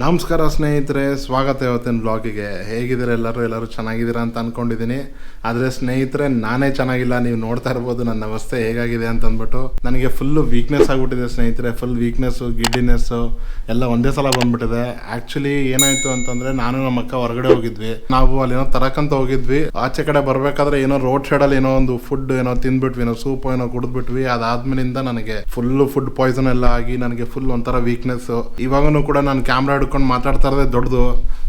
ನಮಸ್ಕಾರ ಸ್ನೇಹಿತರೆ, ಸ್ವಾಗತ ಇವತ್ತಿನ ಬ್ಲಾಗಿಗೆ. ಹೇಗಿದ್ದೀರಾ ಎಲ್ಲರೂ ಚೆನ್ನಾಗಿದ್ದೀರಾ ಅಂತ ಅಂದ್ಕೊಂಡಿದ್ದೀನಿ. ಆದರೆ ಸ್ನೇಹಿತರೆ, ನಾನೇ ಚೆನ್ನಾಗಿಲ್ಲ. ನೀವು ನೋಡ್ತಾ ಇರ್ಬೋದು ನನ್ನ ಅವಸ್ಥೆ ಹೇಗಾಗಿದೆ ಅಂತ ಅಂದ್ಬಿಟ್ಟು. ನನಗೆ ಫುಲ್ಲು ವೀಕ್ನೆಸ್ ಆಗಿಬಿಟ್ಟಿದೆ ಸ್ನೇಹಿತರೆ. ಫುಲ್ ವೀಕ್ನೆಸ್ಸು, ಗಿಡ್ಡಿನೆಸ್ಸು ಎಲ್ಲ ಒಂದೇ ಸಲ ಬಂದ್ಬಿಟ್ಟಿದೆ. ಆ್ಯಕ್ಚುಲಿ ಏನಾಯಿತು ಅಂತಂದರೆ, ನಾನು ನಮ್ಮ ಅಕ್ಕ ಹೊರಗಡೆ ಹೋಗಿದ್ವಿ. ನಾವು ಅಲ್ಲೇನೋ ತರಕಂತ ಹೋಗಿದ್ವಿ. ಆಚೆ ಕಡೆ ಬರಬೇಕಾದ್ರೆ ಏನೋ ರೋಡ್ ಸೈಡಲ್ಲಿ ಏನೋ ಒಂದು ಫುಡ್ ಏನೋ ತಿಂದ್ಬಿಟ್ವಿ, ಏನೋ ಸೂಪ್ ಏನೋ ಕುಡಿದ್ಬಿಟ್ವಿ. ಅದಾದ್ಮೇಲಿಂದ ನನಗೆ ಫುಲ್ಲು ಫುಡ್ ಪಾಯ್ಸನ್ ಎಲ್ಲ ಆಗಿ ನನಗೆ ಫುಲ್ ಒಂಥರ ವೀಕ್ನೆಸ್ಸು. ಇವಾಗೂ ಕೂಡ ನಾನು ಕ್ಯಾಮ್ರಾ ಹಿಡ್ಕೊಂಡು ಮಾತಾಡ್ತಾ ಇರೋದೇ ದೊಡ್ಡದು.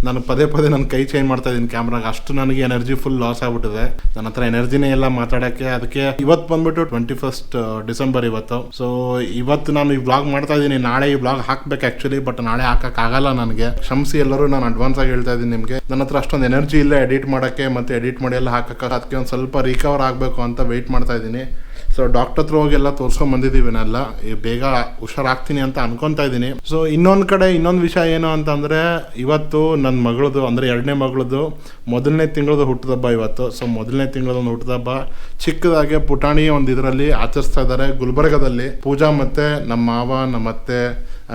ನಾನು ಪದೇ ನನ್ನ ಕೈ ಚೇಂಜ್ ಮಾಡ್ತಾ ಇದ್ದೀನಿ ಕ್ಯಾಮ್ರಾಗೆ. ಅಷ್ಟು ನನಗೆ ಎನರ್ಜಿ ಫುಲ್ ಲಾಸ್ ಆಗ್ಬಿಟ್ಟಿದೆ. ನನ್ನ ಹತ್ರ ಎನರ್ಜಿನೇ ಇಲ್ಲ ಮಾತಾಡೋಕ್ಕೆ. ಅದಕ್ಕೆ ಇವತ್ತು ಬಂದ್ಬಿಟ್ಟು 21 ಡಿಸೆಂಬರ್ ಇವತ್ತು. ಸೊ ಇವತ್ತು ನಾನು ಈ ಬ್ಲಾಗ್ ಮಾಡ್ತಾ ಇದ್ದೀನಿ. ನಾಳೆ ಈ ಬ್ಲಾಗ್ ಹಾಕ್ಬೇಕು ಆ್ಯಕ್ಚುಲಿ, ಬಟ್ ನಾಳೆ ಹಾಕೋಕ್ಕಾಗಲ್ಲ ನನಗೆ. ಕ್ಷಮಿಸಿ ಎಲ್ಲರೂ, ನಾನು ಅಡ್ವಾನ್ಸ್ ಆಗಿ ಹೇಳ್ತಾ ಇದ್ದೀನಿ ನಿಮಗೆ. ನನ್ನ ಹತ್ರ ಅಷ್ಟೊಂದು ಎನರ್ಜಿ ಇಲ್ಲ ಎಡಿಟ್ ಮಾಡೋಕ್ಕೆ, ಮತ್ತು ಎಡಿಟ್ ಮಾಡಿ ಎಲ್ಲ ಹಾಕೋಕ್ಕೆ. ಅದಕ್ಕೆ ಒಂದು ಸ್ವಲ್ಪ ರಿಕವರ್ ಆಗಬೇಕು ಅಂತ ವೆಯ್ಟ್ ಮಾಡ್ತಾ ಇದ್ದೀನಿ. ಸೊ ಡಾಕ್ಟರ್ ಹತ್ರ ಹೋಗಿ ಎಲ್ಲ ತೋರಿಸ್ಕೊಂಡು ಬಂದಿದ್ದೀವಿ. ನಾನೆಲ್ಲ ಬೇಗ ಹುಷಾರಾಗ್ತೀನಿ ಅಂತ ಅನ್ಕೊತಾ ಇದ್ದೀನಿ. ಸೊ ಇನ್ನೊಂದು ವಿಷಯ ಏನು ಅಂತಂದರೆ, ಇವತ್ತು ನನ್ನ ಮಗಳದು ಅಂದರೆ 2ನೇ ಮಗಳದು 1ನೇ ತಿಂಗಳದು ಹುಟ್ಟುಹಬ್ಬ ಇವತ್ತು. ಸೊ 1ನೇ ತಿಂಗಳದೊಂದು ಹುಟ್ಟುಹಬ್ಬ ಚಿಕ್ಕದಾಗೆ ಪುಟಾಣಿ ಒಂದು ಇದರಲ್ಲಿ ಆಚರಿಸ್ತಾ ಇದ್ದಾರೆ ಗುಲ್ಬರ್ಗದಲ್ಲಿ. ಪೂಜಾ ಮತ್ತು ನಮ್ಮ ಮಾವ, ನಮ್ಮ ಅತ್ತೆ,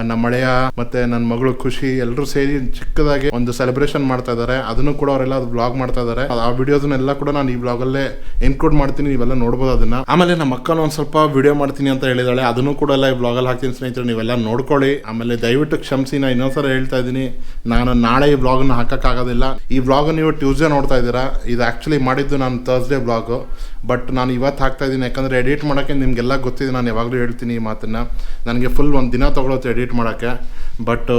ನಮ್ಮ ಮಳೆಯ ಮತ್ತೆ ನನ್ನ ಮಗಳು ಖುಷಿ ಎಲ್ಲರೂ ಸೇರಿ ಚಿಕ್ಕದಾಗಿ ಒಂದು ಸೆಲೆಬ್ರೇಷನ್ ಮಾಡ್ತಾ ಇದ್ದಾರೆ. ಅದನ್ನು ಕೂಡ ಅವರೆಲ್ಲ ಬ್ಲಾಗ್ ಮಾಡ್ತಾ ಇದ್ದಾರೆ. ಆ ವಿಡಿಯೋಸ್ನೆಲ್ಲ ಕೂಡ ನಾನು ಈ ಬ್ಲಾಗಲ್ಲೇ ಇನ್ಕ್ಲೂಡ್ ಮಾಡ್ತೀನಿ, ನೀವೆಲ್ಲ ನೋಡ್ಬೋದು ಅದನ್ನ. ಆಮೇಲೆ ನಮ್ಮ ಅಕ್ಕನ ಒಂದು ಸ್ವಲ್ಪ ವಿಡಿಯೋ ಮಾಡ್ತೀನಿ ಅಂತ ಹೇಳಿದಾಳೆ, ಅದನ್ನು ಕೂಡ ಎಲ್ಲ ಈ ಬ್ಲಾಗಲ್ಲಿ ಹಾಕ್ತೀನಿ ಸ್ನೇಹಿತರೆ, ನೀವೆಲ್ಲ ನೋಡ್ಕೊಳ್ಳಿ. ಆಮೇಲೆ ದಯವಿಟ್ಟು ಕ್ಷಮಿಸಿ, ನಾನು ಇನ್ನೊಂದ್ಸಲ ಹೇಳ್ತಾ ಇದ್ದೀನಿ, ನಾನು ನಾಳೆ ಈ ಬ್ಲಾಗನ್ನು ಹಾಕೋಕ್ಕಾಗೋದಿಲ್ಲ. ಈ ಬ್ಲಾಗ್ ನೀವು ಟ್ಯೂಸ್ಡೇ ನೋಡ್ತಾ ಇದ್ದೀರಾ. ಇದು ಆ್ಯಕ್ಚುಲಿ ಮಾಡಿದ್ದು ನಾನು ಥರ್ಸ್ಡೇ ಬ್ಲಾಗು, ಬಟ್ ನಾನು ಇವತ್ತು ಹಾಕ್ತಾ ಇದ್ದೀನಿ. ಯಾಕಂದರೆ ಎಡಿಟ್ ಮಾಡೋಕ್ಕೆ ನಿಮಗೆಲ್ಲ ಗೊತ್ತಿದೆ, ನಾನು ಯಾವಾಗಲೂ ಹೇಳ್ತೀನಿ ಈ ಮಾತನ್ನು. ನನಗೆ ಫುಲ್ ಒಂದು ದಿನ ತೊಗೊಳುತ್ತೆ ಎಡಿಟ್ ಮಾಡೋಕ್ಕೆ. ಬಟ್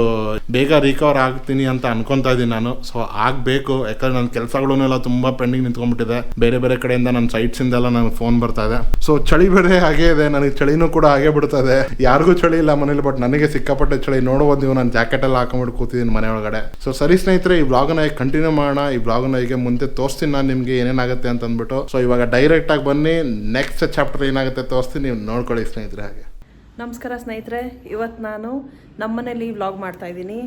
ಬೇಗ ರಿಕವರ್ ಆಗ್ತೀನಿ ಅಂತ ಅನ್ಕೊತಾ ಇದ್ದೀನಿ ನಾನು. ಸೊ ಆಗಬೇಕು, ಯಾಕಂದರೆ ನನ್ನ ಕೆಲಸಗಳನ್ನೆಲ್ಲ ತುಂಬ ಪೆಂಡಿಂಗ್ ನಿಂತ್ಕೊಂಡ್ಬಿಟ್ಟಿದೆ. ಬೇರೆ ಕಡೆಯಿಂದ ನನ್ನ ಸೈಟ್ಸಿಂದೆಲ್ಲ ನನಗೆ ಫೋನ್ ಬರ್ತಾ ಇದೆ. ಸೊ ಚಳಿ ಬೇರೆ ಹಾಗೇ ಇದೆ, ನನಗೆ ಚಳಿನೂ ಕೂಡ ಹಾಗೇ ಬಿಡ್ತದೆ. ಯಾರಿಗೂ ಚಳಿ ಇಲ್ಲ ಮನೇಲಿ, ಬಟ್ ನನಗೆ ಸಿಕ್ಕಾಪಟ್ಟೆ ಚಳಿ. ನೋಡ್ಬೋದು ನೀವು, ನಾನು ಜಾಕೆಟ್ ಎಲ್ಲ ಹಾಕೊಂಡ್ಬಿಟ್ಟು ಕೂತಿದ್ದೀನಿ ಮನೆ ಒಳಗಡೆ. ಸೊ ಸರಿ ಸ್ನೇಹಿತರೆ, ಈ ಬ್ಲಾಗನ್ನ ಈಗ ಕಂಟಿನ್ಯೂ ಮಾಡೋಣ. ಈ ಬ್ಲಾಗನ್ನ ಈಗ ಮುಂದೆ ತೋರಿಸ್ತೀನಿ ನಾನು ನಿಮಗೆ ಏನೇನಾಗುತ್ತೆ ಅಂತ ಅಂದ್ಬಿಟ್ಟು. ಸೊ ಇವಾಗ ಡೈರೆಕ್ಟಾಗಿ ಬನ್ನಿ, ನೆಕ್ಸ್ಟ್ ಚಾಪ್ಟರ್ ಏನಾಗುತ್ತೆ ತೋರಿಸ್ತೀನಿ, ನೀವು ನೋಡ್ಕೊಳ್ಳಿ ಸ್ನೇಹಿತರೆ. ಹಾಗೆ ನಮಸ್ಕಾರ ಸ್ನೇಹಿತರೆ, ಇವತ್ತು ನಾನು ನಮ್ಮನೇಲಿ ವ್ಲಾಗ್ ಮಾಡ್ತಾ ಇದ್ದೀನಿ.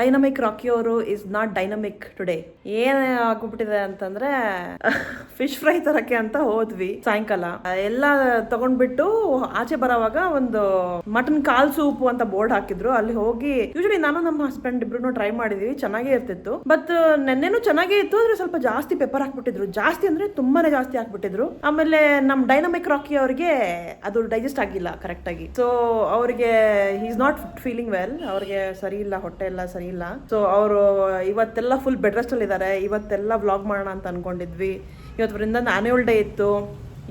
ಡೈನಮಿಕ್ ರಾಕಿ ಅವರು ಇಸ್ ನಾಟ್ ಡೈನಮಿಕ್ ಟುಡೇ. ಏನ್ ಆಗ್ಬಿಟ್ಟಿದೆ ಅಂತಂದ್ರೆ, ಫಿಶ್ ಫ್ರೈ ತರಕ್ಕೆ ಅಂತ ಹೋದ್ವಿ ಸಾಯಂಕಾಲ. ಎಲ್ಲ ತಗೊಂಡ್ಬಿಟ್ಟು ಆಚೆ ಬರೋವಾಗ ಒಂದು ಮಟನ್ ಕಾಲ್ ಸೂಪ್ ಅಂತ ಬೋರ್ಡ್ ಹಾಕಿದ್ರು. ಅಲ್ಲಿ ಹೋಗಿ ಯೂಶಲಿ ನಾನು ನಮ್ಮ ಹಸ್ಬೆಂಡ್ ಇಬ್ರು ಟ್ರೈ ಮಾಡಿದೀವಿ, ಚೆನ್ನಾಗೇ ಇರ್ತಿತ್ತು. ಬಟ್ ನೆನ್ನೆನೂ ಚೆನ್ನಾಗೇ ಇತ್ತು, ಆದ್ರೆ ಸ್ವಲ್ಪ ಜಾಸ್ತಿ ಪೆಪ್ಪರ್ ಹಾಕ್ಬಿಟ್ಟಿದ್ರು. ಜಾಸ್ತಿ ಅಂದ್ರೆ ತುಂಬಾನೇ ಜಾಸ್ತಿ ಹಾಕ್ಬಿಟ್ಟಿದ್ರು. ಆಮೇಲೆ ನಮ್ ಡೈನಮಿಕ್ ರಾಕಿ ಅವ್ರಿಗೆ ಅದು ಡೈಜೆಸ್ಟ್ ಆಗಿಲ್ಲ ಕರೆಕ್ಟ್ ಆಗಿ. ಸೊ ಅವ್ರಿಗೆ ಈಸ್ ನಾಟ್ ಫೀಲಿಂಗ್ ವೆಲ್, ಅವ್ರಿಗೆ ಸರಿ ಇಲ್ಲ, ಹೊಟ್ಟೆ ಎಲ್ಲ ಸರಿ ಇಲ್ಲ. ಸೊ ಅವರು ಇವತ್ತೆಲ್ಲ ಫುಲ್ ಬೆಡ್ ರೆಸ್ಟ್ ಅಲ್ಲಿ ಇದ್ದಾರೆ. ಇವತ್ತೆಲ್ಲ ವ್ಲಾಗ್ ಮಾಡೋಣ ಅಂತ ಅನ್ಕೊಂಡಿದ್ವಿ. ಇವತ್ತು ವೃಂದನ್ ಆನ್ಯುವಲ್ ಡೇ ಇತ್ತು.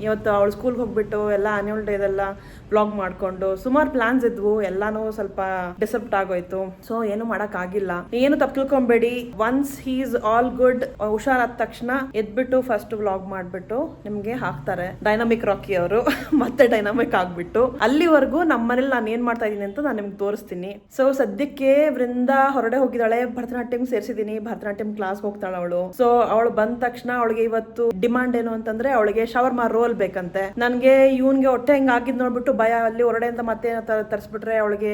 ಇವತ್ತು ಅವಳು ಸ್ಕೂಲ್ಗೆ ಹೋಗ್ಬಿಟ್ಟು ಎಲ್ಲ ಆನ್ಯುವಲ್ ಡೇ ಇದೆಲ್ಲ ವ್ಲಾಗ್ ಮಾಡ್ಕೊಂಡು ಸುಮಾರು ಪ್ಲಾನ್ಸ್ ಇದ್ವು, ಎಲ್ಲಾನು ಸ್ವಲ್ಪ ಡಿಸಪ್ಟ್ ಆಗೋಯ್ತು. ಸೊ ಏನು ಮಾಡಕ್ ಆಗಿಲ್ಲ. ಏನು ತಪ್ಪು ತಿಳ್ಕೊಂಬೇಡಿ. Once he is all good, ಹುಷಾರಾದ ತಕ್ಷಣ ಎದ್ಬಿಟ್ಟು ಫಸ್ಟ್ ವ್ಲಾಗ್ ಮಾಡ್ಬಿಟ್ಟು ನಿಮ್ಗೆ ಹಾಕ್ತಾರೆ ಡೈನಮಿಕ್ ರಾಕಿ ಅವರು. ಮತ್ತೆ ಡೈನಮಿಕ್ ಆಗ್ಬಿಟ್ಟು ಅಲ್ಲಿವರೆಗೂ ನಮ್ಮ ಮನೇಲಿ ನಾನು ಏನ್ ಮಾಡ್ತಾ ಇದೀನಿ ಅಂತ ನಾನು ನಿಮ್ಗೆ ತೋರಿಸ್ತೀನಿ. ಸೊ ಸದ್ಯಕ್ಕೆ ವೃಂದ ಹೊರಡೆ ಹೋಗಿದ್ದಾಳೆ, ಭರತನಾಟ್ಯಂ ಸೇರಿಸಿದೀನಿ. ಭರತನಾಟ್ಯಂ ಕ್ಲಾಸ್ ಹೋಗ್ತಾಳೆ ಅವಳು. ಸೊ ಅವಳು ಬಂದ ತಕ್ಷಣ ಅವಳಿಗೆ ಇವತ್ತು ಡಿಮಾಂಡ್ ಏನು ಅಂತಂದ್ರೆ, ಅವಳಿಗೆ ಶವರ್ಮಾ ರೋಲ್ ಬೇಕಂತೆ. ನನ್ಗೆ ಇವನ್ಗೆ ಹೊಟ್ಟೆ ಹಿಂಗ್ ಆಗಿದ್ ನೋಡ್ಬಿಟ್ಟು ಭಯ, ಅಲ್ಲಿ ಹೊರಡೆಯಿಂದ ಮತ್ತೆ ತರಿಸ್ಬಿಟ್ರೆ ಅವಳಿಗೆ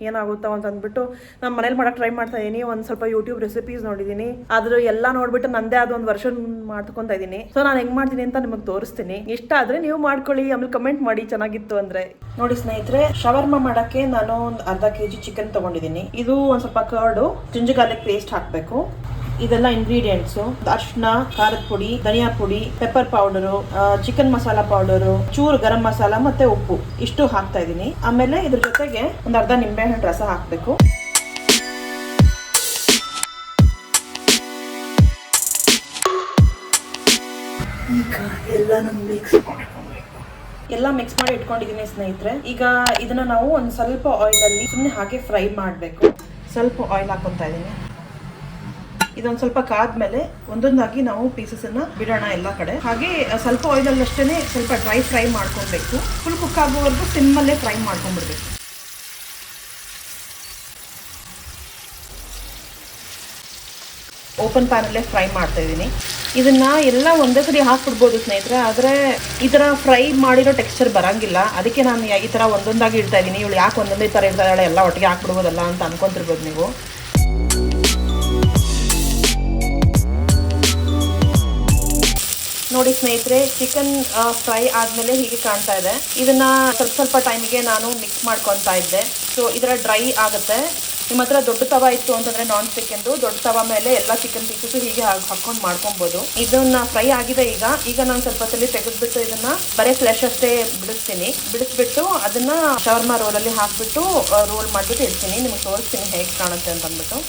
ಏನಾಗುತ್ತೋ ಅಂತ ಅಂದ್ಬಿಟ್ಟು ನಾನು ಮನೇಲಿ ಮಾಡಕ್ ಟ್ರೈ ಮಾಡ್ತಾ ಇದೀನಿ. ಒಂದ್ ಸ್ವಲ್ಪ ಯೂಟ್ಯೂಬ್ ರೆಸಿಪೀಸ್ ನೋಡಿದೀನಿ, ಆದ್ರೂ ಎಲ್ಲ ನೋಡ್ಬಿಟ್ಟು ನಂದೇ ಆದ ಒಂದು ವರ್ಷನ್ ಮಾಡ್ಕೊಂತ ಇದೀನಿ. ಸೊ ನಾನು ಹೆಂಗ್ ಮಾಡ್ತೀನಿ ಅಂತ ನಿಮಗೆ ತೋರಿಸ್ತೀನಿ. ಇಷ್ಟ ಆದ್ರೆ ನೀವು ಮಾಡ್ಕೊಳ್ಳಿ, ಆಮೇಲೆ ಕಮೆಂಟ್ ಮಾಡಿ ಚೆನ್ನಾಗಿತ್ತು ಅಂದ್ರೆ. ನೋಡಿ ಸ್ನೇಹಿತರೆ, ಶವರ್ಮಾ ಮಾಡಕ್ಕೆ ನಾನು ಒಂದು ಅರ್ಧ kg ಚಿಕನ್ ತಗೊಂಡಿದ್ದೀನಿ. ಇದು ಒಂದ್ ಸ್ವಲ್ಪ ಕರ್ಡು, ಜಿಂಜರ್ ಗಾರ್ಲಿಕ್ ಪೇಸ್ಟ್ ಹಾಕ್ಬೇಕು. ಇದೆಲ್ಲ ಇಂಗ್ರೀಡಿಯೆಂಟ್ಸು: ಅರಿಶಿನ, ಖಾರದ ಪುಡಿ, ಧನಿಯಾ ಪುಡಿ, pepper powder, chicken masala powder, ಚೂರು ಗರಂ ಮಸಾಲ ಮತ್ತೆ ಉಪ್ಪು, ಇಷ್ಟು ಹಾಕ್ತಾ ಇದೀನಿ. ಆಮೇಲೆ ಇದ್ರ ಜೊತೆಗೆ ಒಂದು ಅರ್ಧ ನಿಂಬೆಹಣ್ಣು ರಸ ಹಾಕ್ಬೇಕು. ಈಗ ಎಲ್ಲ ಮಿಕ್ಸ್ ಮಾಡಿ ಇಟ್ಕೊಂಡಿದೀನಿ ಸ್ನೇಹಿತರೆ. ಈಗ ಇದನ್ನ ನಾವು ಒಂದು ಸ್ವಲ್ಪ ಆಯಿಲ್ ಅಲ್ಲಿ ಸುಮ್ಮನೆ ಹಾಗೆ ಫ್ರೈ ಮಾಡಬೇಕು. ಸ್ವಲ್ಪ ಆಯಿಲ್ ಹಾಕೊಂತಾ ಇದೀನಿ. ಇದೊಂದು ಸ್ವಲ್ಪ ಕಾದ್ಮೇಲೆ ಒಂದೊಂದಾಗಿ ನಾವು ಪೀಸಸ್ ಅನ್ನ ಬಿಡೋಣ ಎಲ್ಲ ಕಡೆ. ಹಾಗೆ ಸ್ವಲ್ಪ ಆಯಿಲ್ ಅಲ್ಲಿ ಅಷ್ಟೇನೆ ಸ್ವಲ್ಪ ಡ್ರೈ ಫ್ರೈ ಮಾಡ್ಕೊಬೇಕು. ಫುಲ್ ಕುಕ್ ಆಗೋವರೆಗೂ ಸಿಮ್ಮಲ್ಲೇ ಫ್ರೈ ಮಾಡ್ಕೊಂಡ್ಬಿಡ್ಬೇಕು. ಓಪನ್ ಪ್ಯಾನಲ್ಲೇ ಫ್ರೈ ಮಾಡ್ತಾ ಇದ್ದೀನಿ. ಇದನ್ನ ಎಲ್ಲ ಒಂದೇ ಸರಿ ಹಾಕ್ಬಿಡ್ಬೋದು ಸ್ನೇಹಿತರೆ, ಆದರೆ ಈ ಥರ ಫ್ರೈ ಮಾಡಿರೋ ಟೆಕ್ಸ್ಚರ್ ಬರಂಗಿಲ್ಲ. ಅದಕ್ಕೆ ನಾನು ಈ ಥರ ಒಂದೊಂದಾಗಿ ಇಡ್ತಾ ಇದ್ದೀನಿ. ಇವಳು ಯಾಕೆ ಒಂದೊಂದೇ ಥರ ಇಡ್ತಾ ಇದ್ದಾಳೆ, ಎಲ್ಲ ಒಟ್ಟಿಗೆ ಹಾಕ್ಬಿಡ್ಬೋದಲ್ಲ ಅಂತ ಅನ್ಕೊಂತಿರ್ಬೋದು ನೀವು. ನೋಡಿ ಸ್ನೇಹಿತರೆ, ಚಿಕನ್ ಫ್ರೈ ಆದಮೇಲೆ ಹೀಗೆ ಕಾಣ್ತಾ ಇದೆ. ಇದನ್ನ ಸ್ವಲ್ಪ ಸ್ವಲ್ಪ ಟೈಮಿಗೆ ನಾನು ಮಿಕ್ಸ್ ಮಾಡ್ಕೊತಾ ಇದ್ದೆ. ಸೊ ಇದರ ಡ್ರೈ ಆಗುತ್ತೆ. ನಿಮ್ಮ ಹತ್ರ ದೊಡ್ಡ ತವ ಇತ್ತು ಅಂತಂದ್ರೆ ನಾನ್ ಸ್ಟಿಕ್ ಎಂದು ದೊಡ್ಡ ತವ ಮೇಲೆ ಎಲ್ಲ ಚಿಕನ್ ಪೀಸಸ್ ಹೀಗೆ ಹಾಕೊಂಡು ಮಾಡ್ಕೊಬಹುದು. ಇದನ್ನ ಫ್ರೈ ಆಗಿದೆ. ಈಗ ನಾನು ಸ್ವಲ್ಪ ಹೊತ್ತಲ್ಲಿ ತೆಗೆದ್ಬಿಟ್ಟು ಇದನ್ನ ಬರೀ ಫ್ಲೆಶ್ ಅಷ್ಟೇ ಬಿಡಿಸ್ಬಿಟ್ಟು ಅದನ್ನ ಶವರ್ಮಾ ರೋಲಲ್ಲಿ ಹಾಕ್ಬಿಟ್ಟು ರೋಲ್ ಮಾಡ್ಬಿಟ್ಟು ಇಡ್ತೀನಿ. ನಿಮ್ಗೆ ತೋರಿಸ್ತೀನಿ ಹೇಗೆ ಕಾಣುತ್ತೆ ಅಂತ ಅಂದ್ಬಿಟ್ಟು.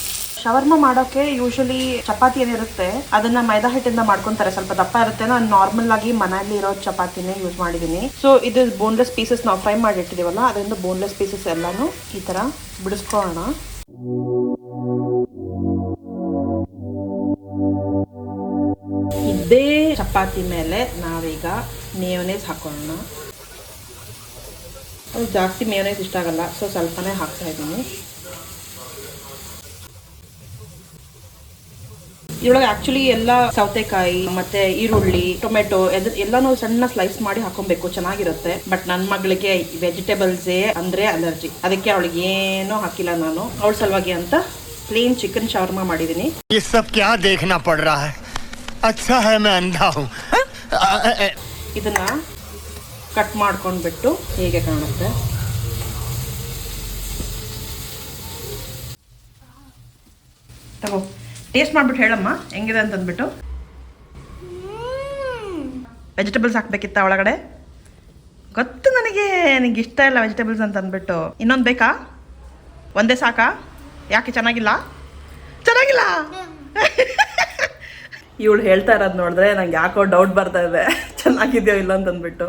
ಶವರ್ಮಾ ಮಾಡೋಕೆ ಯೂಶಲಿ ಚಪಾತಿ ಏನಿರುತ್ತೆ ಅದನ್ನ ಮೈದಾ ಹಿಟ್ಟಿಂದ ಮಾಡ್ಕೊಂತಾರೆ. ಸ್ವಲ್ಪ ದಪ್ಪ ಇರುತ್ತೆ. ನಾನು ನಾರ್ಮಲ್ ಆಗಿ ಮನೆಯಲ್ಲಿ ಇರೋ ಚಪಾತಿನೇ ಯೂಸ್ ಮಾಡಿದ್ದೀನಿ. ಸೊ ಇದು ಬೋನ್ಲೆಸ್ ಪೀಸಸ್ ನಾವು ಫ್ರೈ ಮಾಡಿಟ್ಟಿದೀವಲ್ಲ, ಅದರಿಂದ ಬೋನ್ಲೆಸ್ ಪೀಸಸ್ ಎಲ್ಲಾನು ಈ ತರ ಬಿಡಿಸ್ಕೊಳ್ಳೋಣ. ಇದೇ ಚಪಾತಿ ಮೇಲೆ ನಾವೀಗ ಮೇಯೋನೇಸ್ ಹಾಕೊಳ್ಳೋಣ. ಜಾಸ್ತಿ ಮೇಯೋನೇಸ್ ಇಷ್ಟ ಆಗಲ್ಲ, ಸೊ ಸ್ವಲ್ಪನೇ ಹಾಕ್ತಾ ಇದ್ದೀನಿ. ಇದರೊಳಗೆ ಆಕ್ಚುಲಿ ಎಲ್ಲ ಸೌತೆಕಾಯಿ ಮತ್ತೆ ಈರುಳ್ಳಿ, ಟೊಮೆಟೊ ಎಲ್ಲಾನು ಸಣ್ಣ ಸ್ಲೈಸ್ ಮಾಡಿ ಹಾಕೊಬೇಕು, ಚೆನ್ನಾಗಿರುತ್ತೆ. ಬಟ್ ನನ್ನ ಮಗಳಿಗೆ ವೆಜಿಟೇಬಲ್ಸೇ ಅಂದ್ರೆ ಅಲರ್ಜಿ, ಅದಕ್ಕೆ ಅವಳಿಗೆ ಏನೂ ಹಾಕಿಲ್ಲ ನಾನು. ಅವಳ ಸಲುವಾಗಿ ಅಂತ ಪ್ಲೇನ್ ಚಿಕನ್ ಶವರ್ಮಾ ಮಾಡಿದ್ದೀನಿ. ಇದನ್ನ ಕಟ್ ಮಾಡ್ಕೊಂಡ್ಬಿಟ್ಟು ಹೇಗೆ ಕಾಣುತ್ತೆ. ತಗೋ, ಟೇಸ್ಟ್ ಮಾಡ್ಬಿಟ್ಟು ಹೇಳಮ್ಮ ಹೆಂಗಿದೆ ಅಂತಂದ್ಬಿಟ್ಟು. ವೆಜಿಟೇಬಲ್ಸ್ ಹಾಕ್ಬೇಕಿತ್ತ ಒಳಗಡೆ? ಗೊತ್ತು ನನಗೆ ನಿಂಗೆ ಇಷ್ಟ ಇಲ್ಲ ವೆಜಿಟೇಬಲ್ಸ್ ಅಂತ ಅಂದ್ಬಿಟ್ಟು. ಇನ್ನೊಂದು ಬೇಕಾ? ಒಂದೇ ಸಾಕಾ? ಯಾಕೆ ಚೆನ್ನಾಗಿಲ್ಲ? ಇವಳು ಹೇಳ್ತಾ ಇರೋದು ನೋಡಿದ್ರೆ ನಂಗೆ ಯಾಕೋ ಡೌಟ್ ಬರ್ತಾ ಇದೆ ಚೆನ್ನಾಗಿದೆಯೋ ಇಲ್ಲ ಅಂತಂದ್ಬಿಟ್ಟು.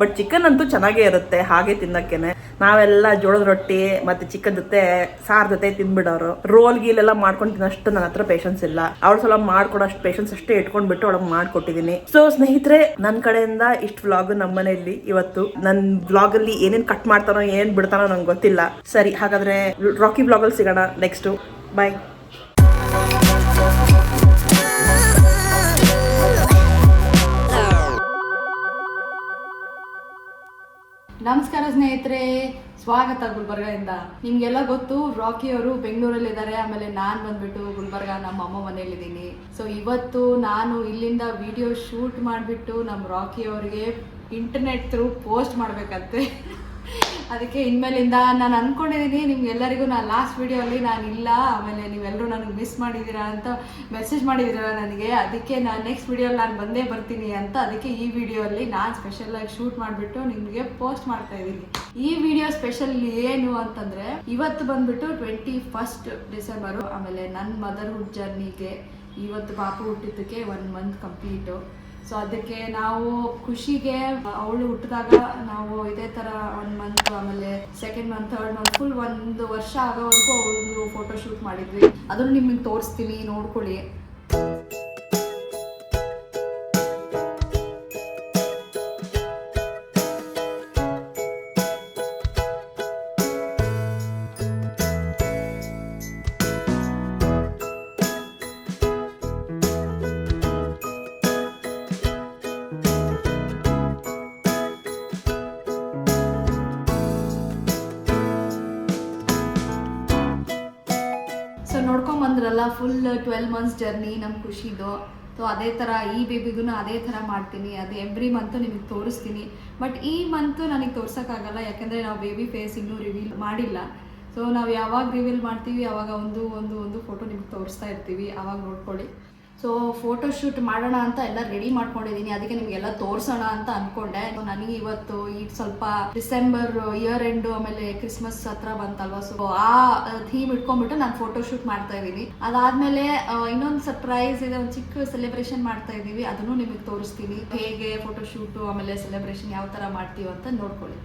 ಬಟ್ ಚಿಕನ್ ಅಂತೂ ಚೆನ್ನಾಗೇ ಇರುತ್ತೆ ಹಾಗೆ ತಿನ್ನಕ್ಕೇನೆ. ನಾವೆಲ್ಲ ಜೋಳದ ರೊಟ್ಟಿ ಮತ್ತೆ ಚಿಕನ್ ಜೊತೆ ಸಾರ್ ಜೊತೆ ತಿನ್ಬಿಡೋರು. ರೋಲ್ ಗೀಲೆಲ್ಲ ಮಾಡ್ಕೊಂಡು ತಿನ್ನೋಷ್ಟು ನನ್ನ ಹತ್ರ ಪೇಷನ್ಸ್ ಇಲ್ಲ. ಅವಳ ಸಲ ಮಾಡ್ಕೊಡೋಷ್ಟು ಪೇಷನ್ಸ್ ಅಷ್ಟೇ ಇಟ್ಕೊಂಡ್ಬಿಟ್ಟು ಅವಳಿಗೆ ಮಾಡ್ಕೊಟ್ಟಿದ್ದೀನಿ. ಸೊ ಸ್ನೇಹಿತರೆ, ನನ್ನ ಕಡೆಯಿಂದ ಇಷ್ಟು ವ್ಲಾಗ್ ನಮ್ಮ ಮನೆಯಲ್ಲಿ ಇವತ್ತು. ನನ್ನ ವ್ಲಾಗ್ ಅಲ್ಲಿ ಏನೇನ್ ಕಟ್ ಮಾಡ್ತಾನೋ ಏನ್ ಬಿಡ್ತಾನೋ ನಂಗೆ ಗೊತ್ತಿಲ್ಲ. ಸರಿ, ಹಾಗಾದ್ರೆ ರಾಕಿ ವ್ಲಾಗ್ ಅಲ್ಲಿ ಸಿಗೋಣ ನೆಕ್ಸ್ಟ್. ಬಾಯ್. ನಮಸ್ಕಾರ ಸ್ನೇಹಿತರೆ, ಸ್ವಾಗತ ಗುಲ್ಬರ್ಗದಿಂದ. ನಿಮ್ಗೆಲ್ಲ ಗೊತ್ತು, ರಾಕಿ ಅವರು ಬೆಂಗಳೂರಲ್ಲಿ ಇದ್ದಾರೆ. ಆಮೇಲೆ ನಾನು ಬಂದ್ಬಿಟ್ಟು ಗುಲ್ಬರ್ಗ ನಮ್ಮ ಅಮ್ಮ ಮನೇಲಿದ್ದೀನಿ. ಸೊ ಇವತ್ತು ನಾನು ಇಲ್ಲಿಂದ ವಿಡಿಯೋ ಶೂಟ್ ಮಾಡಿಬಿಟ್ಟು ನಮ್ಮ ರಾಕಿ ಅವರಿಗೆ ಇಂಟರ್ನೆಟ್ ಥ್ರೂ ಪೋಸ್ಟ್ ಮಾಡಬೇಕಂತೆ. ಅದಕ್ಕೆ ಇನ್ಮೇಲಿಂದ ನಾನು ಅಂದ್ಕೊಂಡಿದ್ದೀನಿ, ನಿಮ್ಗೆಲ್ಲರಿಗೂ ನಾನು ಲಾಸ್ಟ್ ವಿಡಿಯೋಲ್ಲಿ ನಾನು ಇಲ್ಲ, ಆಮೇಲೆ ನೀವೆಲ್ಲರೂ ನನಗೆ ಮಿಸ್ ಮಾಡಿದ್ದೀರಾ ಅಂತ ಮೆಸೇಜ್ ಮಾಡಿದ್ದೀರಲ್ಲ ನನಗೆ. ಅದಕ್ಕೆ ನಾನು ನೆಕ್ಸ್ಟ್ ವಿಡಿಯೋಲ್ಲಿ ನಾನು ಬಂದೇ ಬರ್ತೀನಿ ಅಂತ. ಅದಕ್ಕೆ ಈ ವಿಡಿಯೋಲ್ಲಿ ನಾನು ಸ್ಪೆಷಲಾಗಿ ಶೂಟ್ ಮಾಡಿಬಿಟ್ಟು ನಿಮಗೆ ಪೋಸ್ಟ್ ಮಾಡ್ತಾ ಇದ್ದೀನಿ. ಈ ವಿಡಿಯೋ ಸ್ಪೆಷಲ್ ಏನು ಅಂತಂದರೆ, ಇವತ್ತು ಬಂದ್ಬಿಟ್ಟು 21 ಡಿಸೆಂಬರು. ಆಮೇಲೆ ನನ್ನ ಮದರ್ಹುಡ್ ಜರ್ನಿಗೆ ಇವತ್ತು ಪಾಪು ಹುಟ್ಟಿದ್ದಕ್ಕೆ 1 ಮಂತ್ ಕಂಪ್ಲೀಟು. ಸೊ ಅದಕ್ಕೆ ನಾವು ಖುಷಿಗೆ ಅವಳು ಹುಟ್ಟಿದಾಗ ನಾವು ಇದೇ ಥರ 1 ಮಂತ್, ಆಮೇಲೆ 2nd month, 3rd month, full 1 ವರ್ಷ ಆಗೋವರೆಗೂ ಅವಳು ಫೋಟೋ ಶೂಟ್ ಮಾಡಿದ್ವಿ. ಅದನ್ನು ನಿಮಗೆ ತೋರಿಸ್ತೀನಿ, ನೋಡ್ಕೊಳ್ಳಿ. ನೋಡ್ಕೊಂಬಂದ್ರಲ್ಲ ಫುಲ್ 12 ಮಂತ್ಸ್ ಜರ್ನಿ ನಮ್ಮ ಖುಷಿದು. ಸೊ ಅದೇ ಥರ ಈ ಬೇಬಿಗೂ ಅದೇ ಥರ ಮಾಡ್ತೀನಿ. ಅದು ಎವ್ರಿ ಮಂತು ನಿಮಗೆ ತೋರಿಸ್ತೀನಿ. ಬಟ್ ಈ ಮಂತು ನನಗೆ ತೋರ್ಸೋಕ್ಕಾಗಲ್ಲ, ಯಾಕೆಂದರೆ ನಾವು ಬೇಬಿ ಫೇಸ್ ಇನ್ನೂ ರಿವೀಲ್ ಮಾಡಿಲ್ಲ. ಸೊ ನಾವು ಯಾವಾಗ ರಿವೀಲ್ ಮಾಡ್ತೀವಿ ಆವಾಗ ಒಂದು ಫೋಟೋ ನಿಮ್ಗೆ ತೋರಿಸ್ತಾ ಇರ್ತೀವಿ, ಆವಾಗ ನೋಡ್ಕೊಳ್ಳಿ. ಸೊ ಫೋಟೋ ಶೂಟ್ ಮಾಡೋಣ ಅಂತ ಎಲ್ಲ ರೆಡಿ ಮಾಡ್ಕೊಂಡಿದ್ದೀನಿ. ಅದಕ್ಕೆ ನಿಮಗೆಲ್ಲ ತೋರಿಸೋಣ ಅಂತ ಅಂದ್ಕೊಂಡೆ. ನನಗೆ ಇವತ್ತು ಈಗ ಸ್ವಲ್ಪ ಡಿಸೆಂಬರ್ ಇಯರ್ ಎಂಡು ಆಮೇಲೆ ಕ್ರಿಸ್ಮಸ್ ಹತ್ರ ಬಂತಲ್ವಾ, ಸೊ ಆ ಥೀಮ್ ಇಟ್ಕೊಂಡ್ಬಿಟ್ಟು ನಾನು ಫೋಟೋ ಶೂಟ್ ಮಾಡ್ತಾ ಇದ್ದೀನಿ. ಅದಾದಮೇಲೆ ಇನ್ನೊಂದು ಸರ್ಪ್ರೈಸ್ ಇದೆ, ಒಂದು ಚಿಕ್ಕ ಸೆಲೆಬ್ರೇಷನ್ ಮಾಡ್ತಾ ಇದ್ದೀವಿ. ಅದನ್ನು ನಿಮಗೆ ತೋರಿಸ್ತೀನಿ, ಹೇಗೆ ಫೋಟೋ ಶೂಟು ಆಮೇಲೆ ಸೆಲೆಬ್ರೇಷನ್ ಯಾವ ಥರ ಮಾಡ್ತೀವಿ ಅಂತ ನೋಡ್ಕೊಳ್ಳಿ.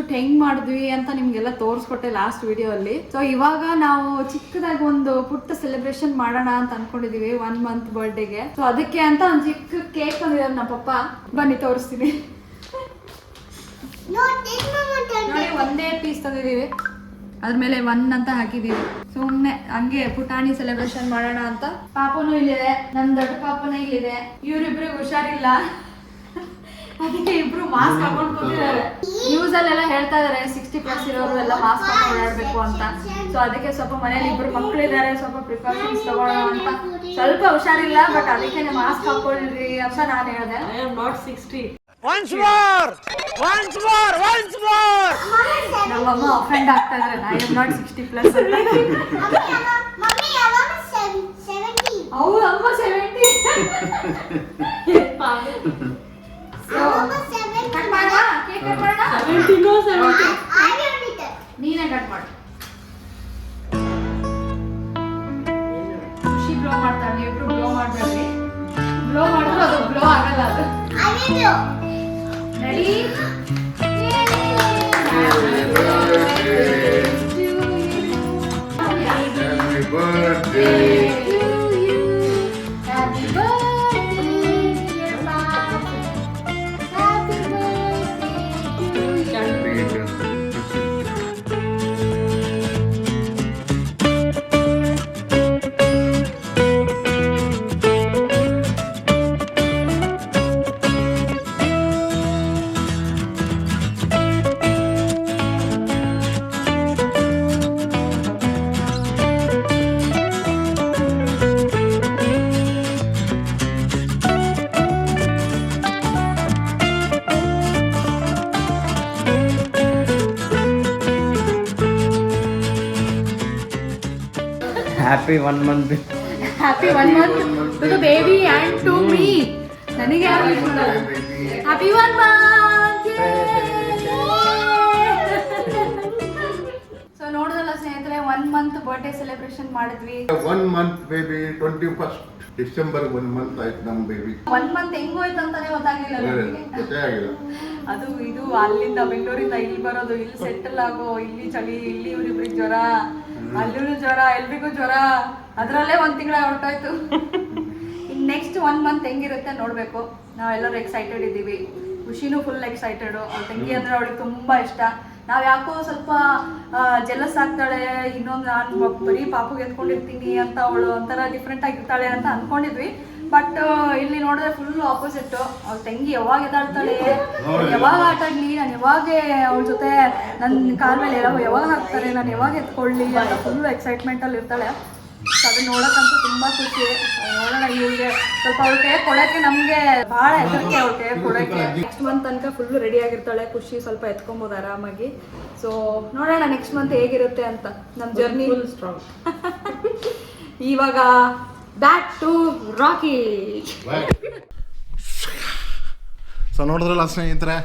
ಶೂಟ್ ಹೆಂಗ್ ಮಾಡಿದ್ವಿ ಅಂತ ನಿಮ್ಗೆಲ್ಲ ತೋರಿಸ್ಕೊಟ್ಟೆ ಲಾಸ್ಟ್ ವಿಡಿಯೋ ಅಲ್ಲಿ. ಸೊ ಇವಾಗ ನಾವು ಚಿಕ್ಕದಾಗಿ ಒಂದು ಪುಟ್ಟ ಸೆಲೆಬ್ರೇಷನ್ ಮಾಡೋಣ ಅಂತ ಅನ್ಕೊಂಡಿದೀವಿ 1 month ಬರ್ಡೇಗೆ. ಸೊ ಅದಕ್ಕೆ ಅಂತ ಒಂದು ಚಿಕ್ಕ ಕೇಕ್ ತಂದಿದ್ದಾರೆ ನಮ್ಮ ಪಪ್ಪ. ಬನ್ನಿ ತೋರಿಸ್ತೀನಿ. ನೋಡಿ ಒಂದೇ ಪೀಸ್ ತಂದಿದೀವಿ, ಅದ್ರ ಮೇಲೆ 1 ಅಂತ ಹಾಕಿದೀವಿ. ಸುಮ್ನೆ ಹಂಗೆ ಪುಟಾಣಿ ಸೆಲೆಬ್ರೇಷನ್ ಮಾಡೋಣ ಅಂತ. ಪಾಪನೂ ಇಲ್ಲಿದೆ, ನಮ್ ದೊಡ್ಡ ಪಾಪನ ಇಲ್ಲಿದೆ. ಇವ್ರಿಬ್ರಿಗೆ ಹುಷಾರಿಲ್ಲ, ಅದಕ್ಕೆ ಇಬ್ರು ಮಾಸ್ಕ್ ಹಾಕೊಂಡು ಕೂತಿದ್ದಾರೆ. ನ್ಯೂಸ್ ಅಲ್ಲೆಲ್ಲ ಹೇಳ್ತಾ ಇದಾರೆ 60+ ಇರೋರು ಎಲ್ಲ ಮಾಸ್ಕ್ ಹಾಕೊಂಡು ಓಡಾಡ್ಬೇಕು ಅಂತ. ಸೊ ಅದಕ್ಕೆ ಸ್ವಲ್ಪ ಮನೇಲಿ ಇಬ್ರು ಮಕ್ಕಳಿದ್ದಾರೆ, ಸ್ವಲ್ಪ ಪ್ರಿಕಾಷನ್ಸ್ ತಗೊಳ್ಳೋಣ ಅಂತ. ಸ್ವಲ್ಪ ಹುಷಾರಿಲ್ಲ, ಬಟ್ ಅದಕ್ಕೆ ಮಾಸ್ಕ್ ಹಾಕೊಳ್ರಿ ಅಂತ ನಾನು ಹೇಳಿದೆ. I am not 60. ನಮ್ಮಮ್ಮ ಅಫೆಂಡ್ ಆಗ್ತಾ ಇದಾರೆ, ಐ ಆಮ್ ನಾಟ್ 60+ ಅಂತ. ಹೌದು, ಅಮ್ಮ 70. ಕಟ್ ಮಾಡುವ, ಕೇಕ್ ಕಟ್ ಮಾಡೋಣ. 70. ನೀನೇ ಕಟ್ ಮಾಡು. ಖುಷಿ ಬ್ಲೋ ಮಾಡ್ತಾಳೆ, ನೀವಿಬ್ರು ಬ್ಲೋ ಮಾಡ್ಬೇಡ್ರಿ. ಬ್ಲೋ ಮಾಡಿದ್ರು ಅದು ಬ್ಲೋ ಆಗಲ್ಲ. ಅದು ready? Happy 1 month. Happy 1 month to the baby and to me. ನನಗೆ ಹ್ಯಾಪಿ 1 month. ಸೊ ನೋಡಿದ್ರಲ್ಲ ಸ್ನೇಹಿತರೆ, 1 month ಬರ್ಡೇ ಸೆಲೆಬ್ರೇಷನ್ ಮಾಡಿದ್ವಿ. 1 month baby 21st December 1 month ಆಯ್ತು ನಮ್ಮ ಬೇಬಿ. 1 month ಹೆಂಗೋಯ್ತು ಅಂತಾನೆ ಗೊತ್ತಾಗ್ಲಿಲ್ಲ ನಮಗೆ. ಗೊತ್ತೇ ಆಗಿಲ್ಲ. ಅದು ಇದು ಅಲ್ಲಿಂದ ಬೆಂಗಳೂರಿಂದ ಇಲ್ಲಿ ಬರೋದು, ಇಲ್ಲಿ ಸೆಟಲ್ ಆಗೋ, ಇಲ್ಲಿ ಚಳಿ, ಇಲ್ಲಿ ಇವ್ರಿಬ್ರಿಗೆ ಜ್ವರ, ಅಲ್ಲೂ ಜ್ವರ, ಎಲ್ರಿಗೂ ಜ್ವರ, ಅದರಲ್ಲೇ 1 ತಿಂಗಳ ಹೊರಟೋಯ್ತು. ಇನ್ನು ನೆಕ್ಸ್ಟ್ 1 month ಹೆಂಗಿರುತ್ತೆ ನೋಡಬೇಕು. ನಾವೆಲ್ಲರೂ ಎಕ್ಸೈಟೆಡ್ ಇದ್ದೀವಿ. ಖುಷಿನೂ ಫುಲ್ ಎಕ್ಸೈಟೆಡು. ಅವ್ಳ ತಂಗಿ ಅಂದರೆ ಅವಳಿಗೆ ತುಂಬ ಇಷ್ಟ. ನಾವು ಯಾಕೋ ಸ್ವಲ್ಪ ಜೆಲಸ್ ಆಗ್ತಾಳೆ, ಇನ್ನೊಂದು ನಾನು ಬರೀ ಪಾಪುಗೆ ಎತ್ಕೊಂಡಿರ್ತೀನಿ ಅಂತ ಅವಳು ಒಂಥರ ಡಿಫ್ರೆಂಟ್ ಆಗಿರ್ತಾಳೆ ಅಂತ ಅಂದ್ಕೊಂಡಿದ್ವಿ. ಬಟ್ ಇಲ್ಲಿ ನೋಡಿದ್ರೆ ಫುಲ್ ಆಪೋಸಿಟ್. ಅವ್ಳ ತಂಗಿ ಯಾವಾಗ ಎದಾಡ್ತಾಳೆ, ಯಾವಾಗ ಆಟ ಆಡ್ಲಿ, ನಾನು ಯಾವಾಗ ಅವಳ ಜೊತೆ ನನ್ನ ಕಾಲ ಮೇಲೆ ಯಾವಾಗ ಹಾಕ್ತಾರೆ, ನಾನು ಯಾವಾಗ ಎತ್ಕೊಳ್ಳಿ ಅಂತ ಫುಲ್ ಎಕ್ಸೈಟ್ಮೆಂಟಲ್ಲಿ ಇರ್ತಾಳೆ. ಸೊ ಅದನ್ನ ನೋಡೋಕ್ಕಂತೂ ತುಂಬ ಖುಷಿ. ನೋಡೋಣ, ಇವಳಿಗೆ ಸ್ವಲ್ಪ ಅವ್ಳ ಕೈ ಕೊಡೋಕ್ಕೆ ನಮಗೆ ಭಾಳ ಹೆದರಿಕೆ. ಅವ್ಳ ಕೈ ಕೊಡೋಕ್ಕೆ ನೆಕ್ಸ್ಟ್ ಮಂತ್ ತನಕ ಫುಲ್ ರೆಡಿ ಆಗಿರ್ತಾಳೆ. ಖುಷಿ ಸ್ವಲ್ಪ ಎತ್ಕೊಬೋದು ಆರಾಮಾಗಿ. ಸೊ ನೋಡೋಣ ನೆಕ್ಸ್ಟ್ ಮಂತ್ ಹೇಗಿರುತ್ತೆ ಅಂತ ನಮ್ಮ ಜರ್ನಿ. Full strong. ಇವಾಗ ಬ್ಯಾಕ್ ಟು ರಾಕಿ. ಸೊ ನೋಡಿದ್ರಲ್ಲ ಸ್ನೇಹಿತರೆ,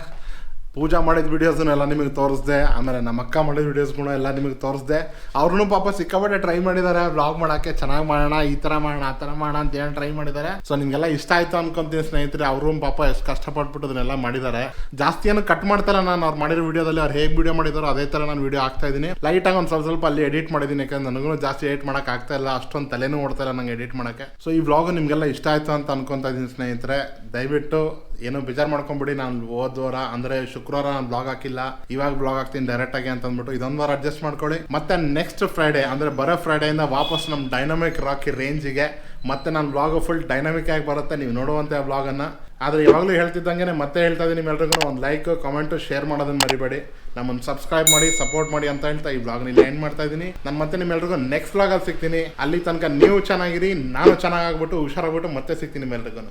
ಪೂಜಾ ಮಾಡಿದ ವೀಡಿಯೋಸ್ನೆಲ್ಲ ನಿಮಗೆ ತೋರಿಸ್ದೆ. ಆಮೇಲೆ ನಮ್ಮ ಅಕ್ಕ ಮಾಡಿದ ವೀಡಿಯೋಸ್ಗಳು ಎಲ್ಲ ನಿಮಗೆ ತೋರಿಸ್ದೆ. ಅವ್ರೂ ಪಾಪ ಸಿಕ್ಕಾಪಟ್ಟೆ ಟ್ರೈ ಮಾಡಿದ್ದಾರೆ ವ್ಲಾಗ್ ಮಾಡೋಕ್ಕೆ. ಚೆನ್ನಾಗಿ ಮಾಡೋಣ, ಈ ಥರ ಮಾಡೋಣ, ಆ ಥರ ಮಾಡೋಣ ಅಂತ ಹೇಳಿ ಟ್ರೈ ಮಾಡಿದ್ದಾರೆ. ಸೊ ನಿಮಗೆಲ್ಲ ಇಷ್ಟ ಆಯಿತು ಅನ್ಕೊಂತೀನಿ ಸ್ನೇಹಿತರೆ. ಅವರು ಪಾಪ ಎಷ್ಟು ಕಷ್ಟಪಟ್ಬಿಟ್ಟು ಅದನ್ನೆಲ್ಲ ಮಾಡಿದ್ದಾರೆ. ಜಾಸ್ತಿ ಏನು ಕಟ್ ಮಾಡ್ತಾರ ನಾನು ಅವ್ರು ಮಾಡಿರೋ ವೀಡಿಯೋದಲ್ಲಿ. ಅವ್ರು ಹೇಗೆ ವೀಡಿಯೋ ಮಾಡಿದಾರೋ ಅದೇ ಥರ ನಾನು ವೀಡಿಯೋ ಆಗ್ತಾ ಇದ್ದೀನಿ. ಲೈಟಾಗಿ ಒಂದು ಸ್ವಲ್ಪ ಅಲ್ಲಿ ಎಡಿಟ್ ಮಾಡಿದ್ದೀನಿ, ಯಾಕಂದ್ರೆ ನನಗೂ ಜಾಸ್ತಿ ಎಡಿಟ್ ಮಾಡೋಕೆ ಆಗ್ತಾ ಇಲ್ಲ. ಅಷ್ಟೊಂದು ತಲೆನೂ ಓಡ್ತಾ ಇಲ್ಲ ನಂಗೆ ಎಡಿಟ್ ಮಾಡೋಕ್ಕೆ. ಸೊ ಈ ವ್ಲಾಗ್ ನಿಮಗೆಲ್ಲ ಇಷ್ಟ ಆಯಿತು ಅಂತ ಅನ್ಕೊತಾ ಇದ್ದೀನಿ ಸ್ನೇಹಿತರೆ. ದಯವಿಟ್ಟು ಏನೋ ಬೇಜಾರು ಮಾಡ್ಕೊಂಬಿಡಿ. ನಾನು ಹೋದ್ವಾರ ಅಂದರೆ ಶುಕ್ರವಾರ ನಾನು ಬ್ಲಾಗ್ ಹಾಕಿಲ್ಲ, ಇವಾಗ ಬ್ಲಾಗ್ ಹಾಕ್ತೀನಿ ಡೈರೆಕ್ಟ್ ಆಗಿ ಅಂತ ಅಂದ್ಬಿಟ್ಟು ಇದೊಂದು ವಾರ ಅಡ್ಜಸ್ಟ್ ಮಾಡ್ಕೊಳ್ಳಿ. ಮತ್ತೆ ನೆಕ್ಸ್ಟ್ ಫ್ರೈಡೇ ಅಂದರೆ ಬರೋ ಫ್ರೈಡೆಯಿಂದ ವಾಪಸ್ ನಮ್ಮ ಡೈನಮಿಕ್ ರಾಕಿ ರೇಂಜಿಗೆ ಮತ್ತೆ ನಾನು ಬ್ಲಾಗ್ ಫುಲ್ ಡೈನಮಿಕ್ ಆಗಿ ಬರುತ್ತೆ, ನೀವು ನೋಡುವಂತೆ ಬ್ಲಾಗನ್ನು. ಆದರೆ ಯಾವಾಗಲೂ ಹೇಳ್ತಿದ್ದಂಗೆ ಮತ್ತೆ ಹೇಳ್ತಾ ಇದ್ದೀನಿ, ನಿಮ್ಮೆಲ್ರಿಗೂ ಒಂದು ಲೈಕ್, ಕಾಮೆಂಟು, ಶೇರ್ ಮಾಡೋದನ್ನು ಮರಿಬೇಡಿ. ನಮ್ಮನ್ನು ಸಬ್ಸ್ಕ್ರೈಬ್ ಮಾಡಿ, ಸಪೋರ್ಟ್ ಮಾಡಿ ಅಂತ ಹೇಳ್ತಾ ಈ ಬ್ಲಾಗ್ನ ಇಲ್ಲಿ ಎಂಡ್ ಮಾಡ್ತಾ ಇದ್ದೀನಿ. ನಾನು ಮತ್ತೆ ನಿಮ್ಮೆಲ್ರಿಗೂ ನೆಕ್ಸ್ಟ್ ಬ್ಲಾಗಲ್ಲಿ ಸಿಗ್ತೀನಿ. ಅಲ್ಲಿ ತನಕ ನೀವು ಚೆನ್ನಾಗಿರಿ, ನಾನು ಚೆನ್ನಾಗಾಗ್ಬಿಟ್ಟು ಹುಷಾರಾಗ್ಬಿಟ್ಟು ಮತ್ತೆ ಸಿಗ್ತೀನಿ ನಿಮ್ಮೆಲ್ರಿಗೂ.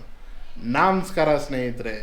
ನಮಸ್ಕಾರ ಸ್ನೇಹಿತರೆ.